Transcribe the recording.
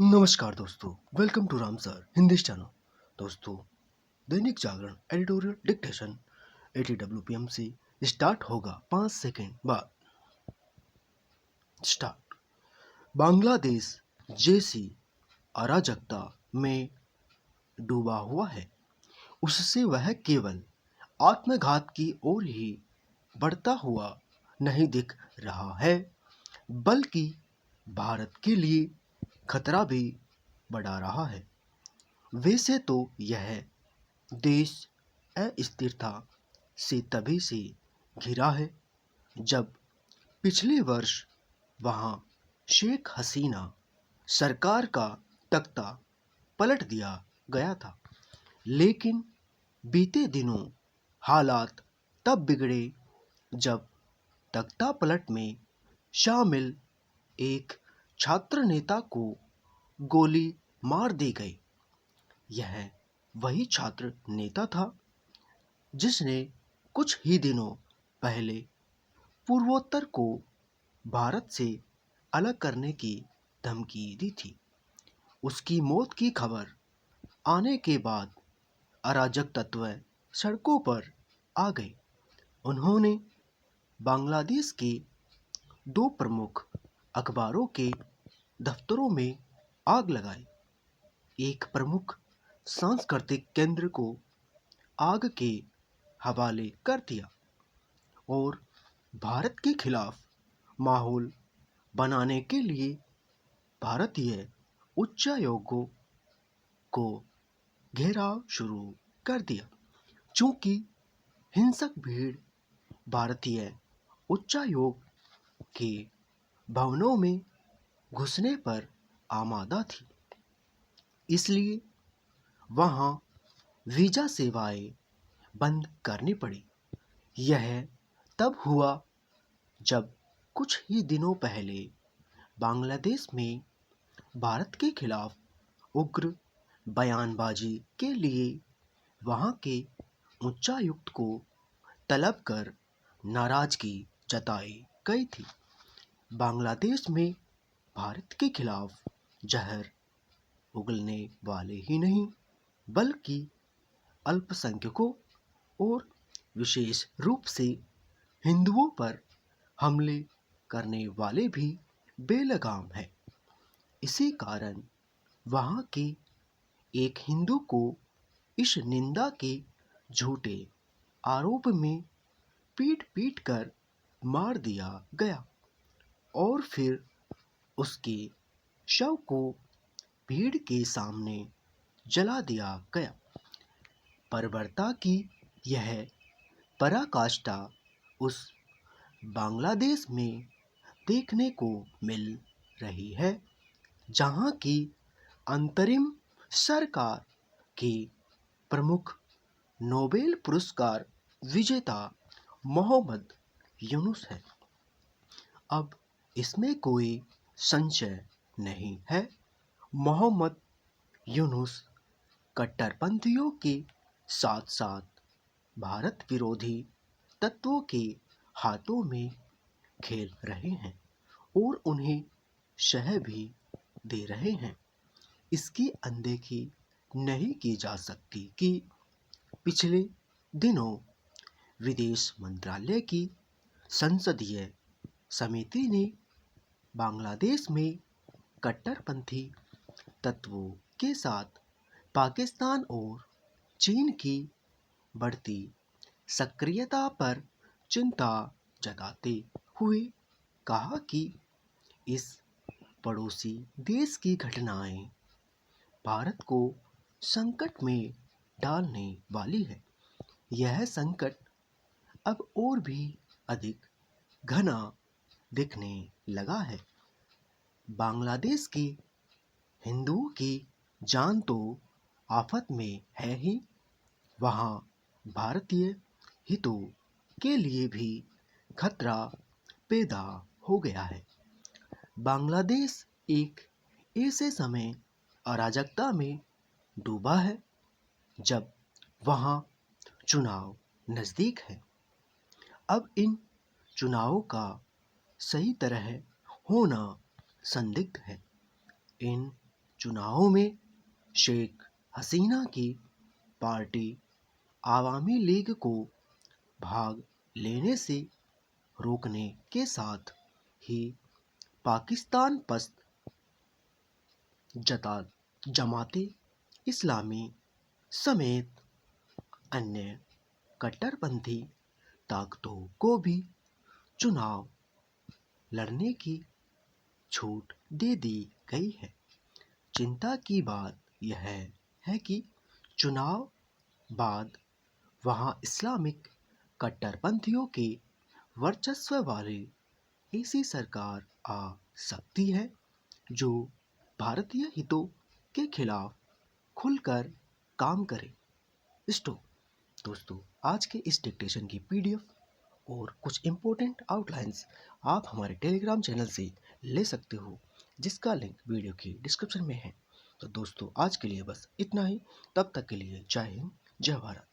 नमस्कार दोस्तों, welcome to Ram sir Hindi channel. दोस्तों, Dainik Jagran editorial dictation ATWPM से स्टार्ट होगा 5 सेकंड बाद। स्टार्ट। बांग्लादेश जैसी अराजकता में डूबा हुआ है, उससे वह केवल आत्मघात की ओर ही बढ़ता हुआ नहीं दिख रहा है, बल्कि भारत के लिए खतरा भी बढ़ा रहा है। वैसे तो यह देश अस्थिरता से तभी से घिरा है जब पिछले वर्ष वहां शेख हसीना सरकार का तख्ता पलट दिया गया था। लेकिन बीते दिनों हालात तब बिगड़े जब तख्ता पलट में शामिल एक छात्र नेता को गोली मार दी गई। यह वही छात्र नेता था जिसने कुछ ही दिनों पहले पूर्वोत्तर को भारत से अलग करने की धमकी दी थी। उसकी मौत की खबर आने के बाद अराजक तत्व सड़कों पर आ गए। उन्होंने बांग्लादेश के 2 प्रमुख अखबारों के दफ्तरों में आग लगाई। एक प्रमुख सांस्कृतिक केंद्र को आग के हवाले कर दिया और भारत के खिलाफ माहौल बनाने के लिए भारतीय उच्चायोगों को घेराव शुरू कर दिया। चूंकि हिंसक भीड़ भारतीय उच्चायोग के भवनों में घुसने पर आमादा थी, इसलिए वहां वीजा सेवाएं बंद करनी पड़ी। यह तब हुआ जब कुछ ही दिनों पहले बांग्लादेश में भारत के खिलाफ उग्र बयानबाजी के लिए वहां के उच्चायुक्त को तलब कर नाराजगी जताई गई थी। बांग्लादेश में भारत के खिलाफ जहर उगलने वाले ही नहीं, बल्कि अल्पसंख्यकों और विशेष रूप से हिंदुओं पर हमले करने वाले भी बेलगाम हैं। इसी कारण वहां के एक हिंदू को इस निंदा के झूठे आरोप में पीट कर मार दिया गया और फिर उसके शव को भीड़ के सामने जला दिया गया। बर्बरता की यह पराकाष्ठा उस बांग्लादेश में देखने को मिल रही है जहां की अंतरिम सरकार के प्रमुख नोबेल पुरस्कार विजेता मोहम्मद यूनुस है। अब इसमें कोई संशय नहीं है, मोहम्मद यूनुस कट्टरपंथियों के साथ साथ भारत विरोधी तत्वों के हाथों में खेल रहे हैं और उन्हें शह भी दे रहे हैं। इसकी अनदेखी नहीं की जा सकती कि पिछले दिनों विदेश मंत्रालय की संसदीय समिति ने बांग्लादेश में कट्टरपंथी तत्वों के साथ पाकिस्तान और चीन की बढ़ती सक्रियता पर चिंता जताते हुए कहा कि इस पड़ोसी देश की घटनाएं भारत को संकट में डालने वाली है। यह संकट अब और भी अधिक घना दिखने लगा है। बांग्लादेश के हिंदुओं की जान तो आफत में है ही, वहां भारतीय हितों के लिए भी खतरा पैदा हो गया है। बांग्लादेश एक ऐसे समय अराजकता में डूबा है जब वहां चुनाव नजदीक है। अब इन चुनावों का सही तरह होना संदिग्ध है। इन चुनावों में शेख हसीना की पार्टी आवामी लीग को भाग लेने से रोकने के साथ ही पाकिस्तान पस्त जमाते इस्लामी समेत अन्य कट्टरपंथी ताकतों को भी चुनाव लड़ने की छूट दे दी गई है। चिंता की बात यह है कि चुनाव बाद वहां इस्लामिक कट्टरपंथियों के वर्चस्व वाली ऐसी सरकार आ सकती है जो भारतीय हितों के खिलाफ खुलकर काम करे। दोस्तों, आज के इस डिक्टेशन की पीडीएफ और कुछ इम्पोर्टेंट आउटलाइंस आप हमारे टेलीग्राम चैनल से ले सकते हो, जिसका लिंक वीडियो की डिस्क्रिप्शन में है। तो दोस्तों, आज के लिए बस इतना ही। तब तक के लिए जय हिंद, जय भारत।